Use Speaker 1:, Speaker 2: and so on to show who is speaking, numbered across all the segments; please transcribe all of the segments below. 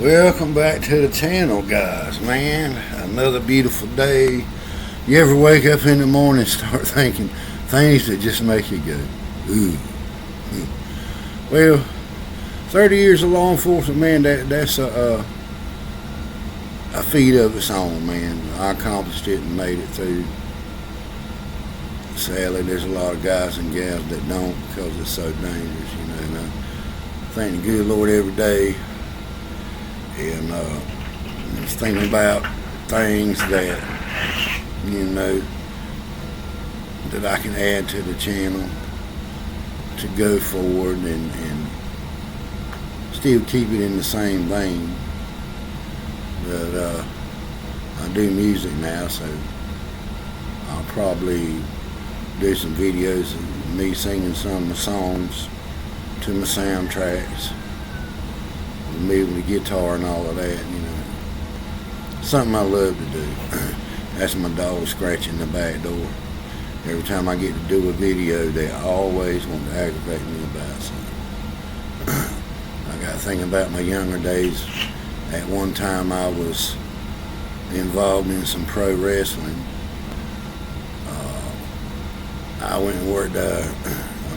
Speaker 1: Welcome back to the channel, guys. Man, another beautiful day. You ever wake up in the morning and start thinking things that just make you go, ooh, ooh. Well, 30 years of law enforcement, man, that's a feat of its own, man. I accomplished it and made it through. Sadly, there's a lot of guys and gals that don't because it's so dangerous, and I thank the good Lord every day. And I was thinking about things that, that I can add to the channel to go forward and still keep it in the same vein. But I do music now, so I'll probably do some videos of me singing some of my songs to my soundtracks. Me with the guitar and all of that, something I love to do. That's my dog scratching the back door. Every time I get to do a video, they always want to aggravate me about something. I got to think about my younger days. At one time I was involved in some pro wrestling. I went and worked a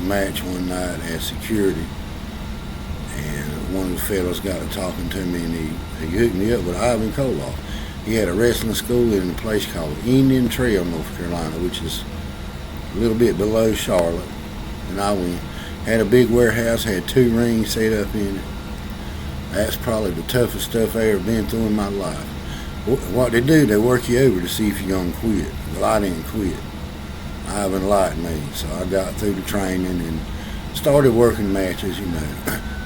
Speaker 1: match one night as security. And one of the fellows got to talking to me, and he hooked me up with Ivan Koloff. He had a wrestling school in a place called Indian Trail, North Carolina, which is a little bit below Charlotte. And I went, had a big warehouse, had 2 rings set up in it. That's probably the toughest stuff I ever been through in my life. What they do, they work you over to see if you're going to quit. Well, I didn't quit. Ivan liked me, so I got through the training and started working matches,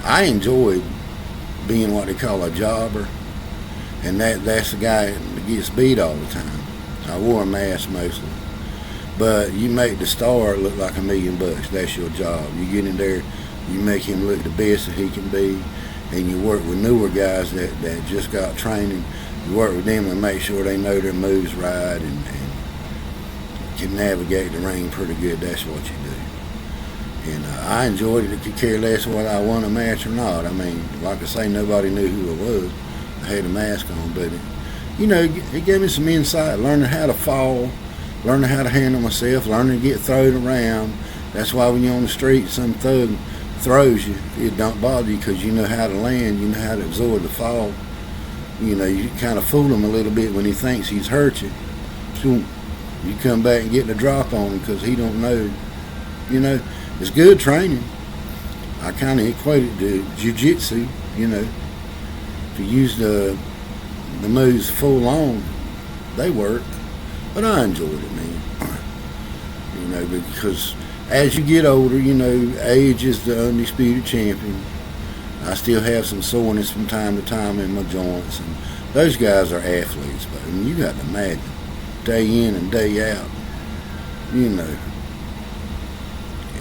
Speaker 1: I enjoyed being what they call a jobber, and that's the guy that gets beat all the time. I wore a mask mostly, but you make the star look like $1 million. That's your job. You get in there, you make him look the best that he can be, and you work with newer guys that just got training. You work with them and make sure they know their moves right and can navigate the ring pretty good. That's what you do. And I enjoyed it. I could care less whether I won a match or not. I mean, like I say, nobody knew who I was. I had a mask on, but it gave me some insight, learning how to fall, learning how to handle myself, learning to get thrown around. That's why when you're on the street, some thug throws you, it don't bother you because you know how to land, you know how to absorb the fall. You kind of fool him a little bit when he thinks he's hurt you. So you come back and get the drop on him because he don't know, It's good training. I kind of equate it to jiu-jitsu, If you use the moves full on, they work. But I enjoyed it, man. Because as you get older, age is the undisputed champion. I still have some soreness from time to time in my joints, and those guys are athletes. But you got to imagine, day in and day out,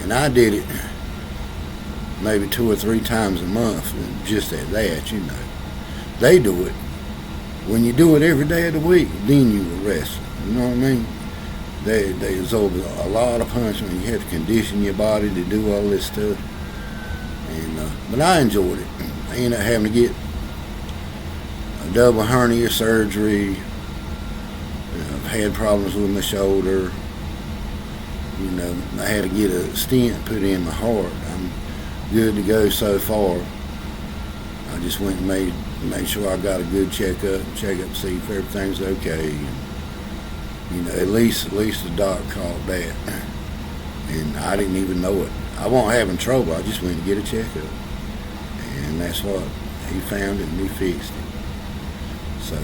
Speaker 1: And I did it maybe 2 or 3 times a month, just at that, They do it. When you do it every day of the week, then you will wrestle. You know what I mean? They absorb a lot of punishment. You have to condition your body to do all this stuff. But I enjoyed it. I ended up having to get a double hernia surgery. I've had problems with my shoulder. I had to get a stent put in my heart. I'm good to go so far. I just went and made sure I got a good check up, see if everything's okay. And, at least the doc called that. And I didn't even know it. I wasn't having trouble. I just went to get a checkup. And that's what he found it and he fixed it. So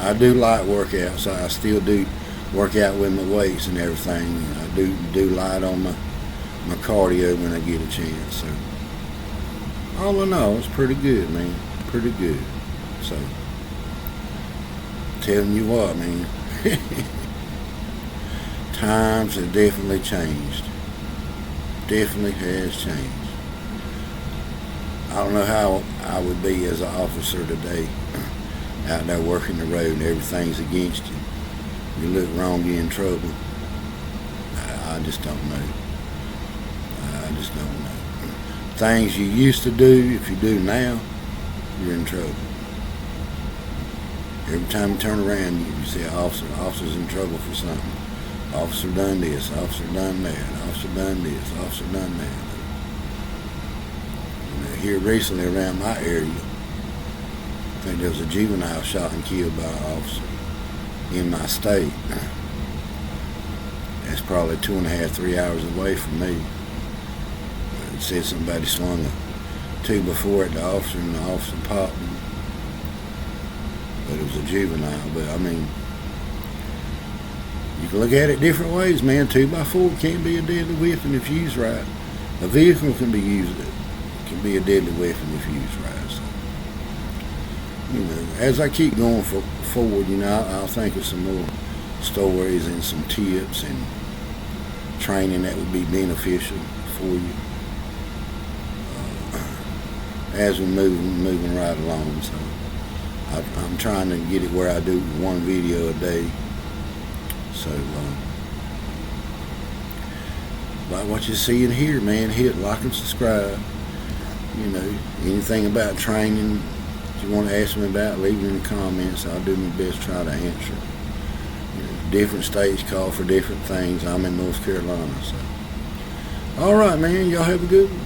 Speaker 1: I do light workouts. I still do work out with my weights and everything. I do light on my cardio when I get a chance. So all in all, it's pretty good, man. Pretty good. So telling you what, man. Times have definitely changed. Definitely has changed. I don't know how I would be as an officer today, out there working the road and everything's against you. You look wrong, you're in trouble. I just don't know. I just don't know. Things you used to do, if you do now, you're in trouble. Every time you turn around, you see an officer. Officer's in trouble for something. Officer done this. Officer done that. Officer done this. Officer done that. Here recently around my area, I think there was a juvenile shot and killed by an officer in my state. That's probably 2.5, 3 hours away from me. It said somebody swung a 2x4 at the officer and the officer popped him. But it was a juvenile. But I mean, you can look at it different ways, man. 2x4 can be a deadly weapon if used right. A vehicle can be a deadly weapon if used right. So, as I keep going forward, I'll think of some more stories and some tips and training that would be beneficial for you as we're moving right along. So I'm trying to get it where I do one video a day. So like what you see in here, man, hit like and subscribe. Anything about training that you want to ask me about, leave it in the comments. I'll do my best to try to answer. Different states call for different things. I'm in North Carolina, so. All right, man. Y'all have a good one.